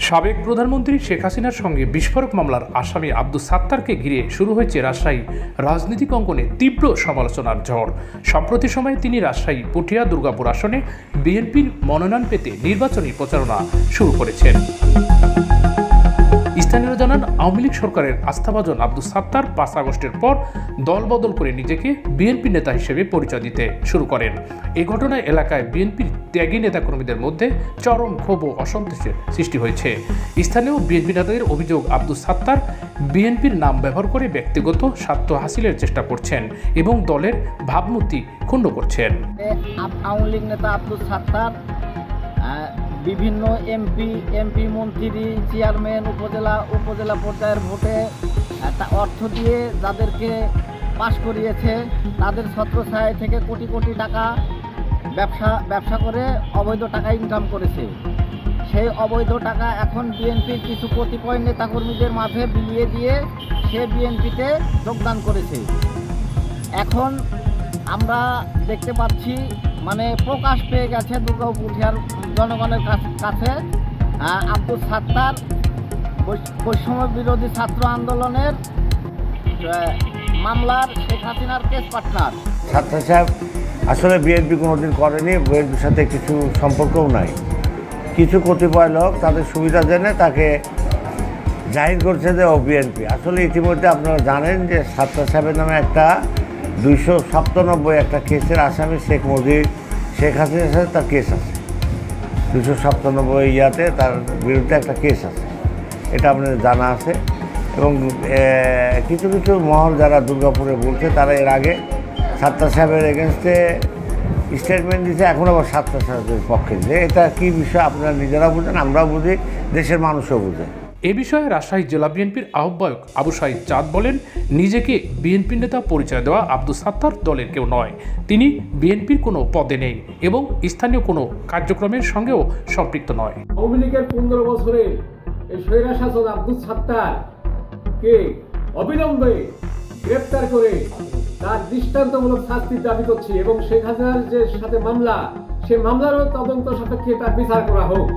সাবেক প্রধানমন্ত্রী শেখ হাসিনার সঙ্গে বিস্ফোরক মামলার আসামি আব্দুস সাত্তারকে ঘিরে শুরু হয়েছে রাজশাহী রাজনৈতিক অঙ্গনে তীব্র সমালোচনার ঝড়। সম্প্রতি সময়ে তিনি রাজশাহী পুঠিয়া দুর্গাপুর আসনে বিএনপির মনোনয়ন পেতে নির্বাচনী প্রচারণা শুরু করেছেন। স্থানীয়রা জানান, আওয়ামী লীগ সরকারের আস্থাভাজন আব্দুস সাত্তার ৫ আগস্টের পর দল বদল করে নিজেকে বিএনপি নেতা হিসেবে পরিচয় দিতে শুরু করেন। এই ঘটনায় এলাকায় বিএনপির ত্যাগী নেতাকর্মীদের মধ্যে চরম ক্ষোভ ও অসন্তোষের সৃষ্টি হয়েছে। স্থানীয় বিএনপি নেতাদের অভিযোগ, আব্দুস সাত্তার বিএনপির নাম ব্যবহার করে ব্যক্তিগত স্বার্থ হাসিলের চেষ্টা করছেন এবং দলের ভাবমূর্তি ক্ষুণ্ণ করছেন। আওয়ামী লীগ নেতা আব্দুস সাত্তার বিভিন্ন এমপি মন্ত্রী চেয়ারম্যান উপজেলা পর্যায়ের ভোটে অর্থ দিয়ে যাদেরকে পাশ করিয়েছে, তাদের ছত্রছায়া থেকে কোটি কোটি টাকা ব্যবসা করে অবৈধ টাকা ইনকাম করেছে। সেই অবৈধ টাকা এখন বিএনপির কিছু কতিপয় নেতাকর্মীদের মাঝে বিলিয়ে দিয়ে সে বিএনপিতে যোগদান করেছে। এখন আমরা দেখতে পাচ্ছি প্রকাশ পেয়ে গেছে দুর্গাপুরিয়ার জনগণের কাছে আব্দুস সাত্তার বৈষম্য বিরোধী ছাত্র আন্দোলনের মামলার শেখ হাসিনার কেস পার্টনার। সাত্তার সাহেব আসলে বিএনপি কোনোদিন করেনি, বিএনপির সাথে কিছু সম্পর্কও নাই। কিছু কতিপয় লোক তাদের সুবিধা জেনে তাকে জাহির করছে যে ও বিএনপি। আসলে ইতিমধ্যে আপনারা জানেন যে সাত্তার সাহেবের নামে একটা 297 একটা কেসের আসামি শেখ হাসিনার সাথে তার কেস আছে। 297 ইয়াতে তার বিরুদ্ধে একটা কেস আছে, এটা আপনাদের জানা আছে। এবং কিছু কিছু মহল যারা দুর্গাপুরে বলছে, তারা এর আগে সাত্তার সাহেবের এগেনস্টে স্টেটমেন্ট দিচ্ছে, এখন আবার সাত্তার সাহেবের পক্ষে যে এটা কী বিষয় আপনারা নিজেরা বুঝেন, আমরাও বুঝি, দেশের মানুষও বুঝে। এ বিষয়ে রাজশাহী জেলা বিএনপির আহ্বায়ক আবু সাইদ চাঁদ বলেন, নিজেকে বিএনপি নেতা পরিচয় দেওয়া আব্দুস সাত্তার দলের কেউ নয়। তিনি বিএনপির কোনো পদে নেই এবং স্থানীয় কোনো কার্যক্রমের সঙ্গেও সম্পৃক্ত নয়। আওয়ামী লীগের 15 বছরের এই স্বৈরশাসক আব্দুস সাত্তারকে অবিলম্বে গ্রেপ্তার করে তার দৃষ্টান্তমূলক শাস্তির দাবি করছি এবং শেখ হাসিনার যে সাথে মামলা, সে মামলারও তদন্ত সাপেক্ষে তার বিচার করা হোক।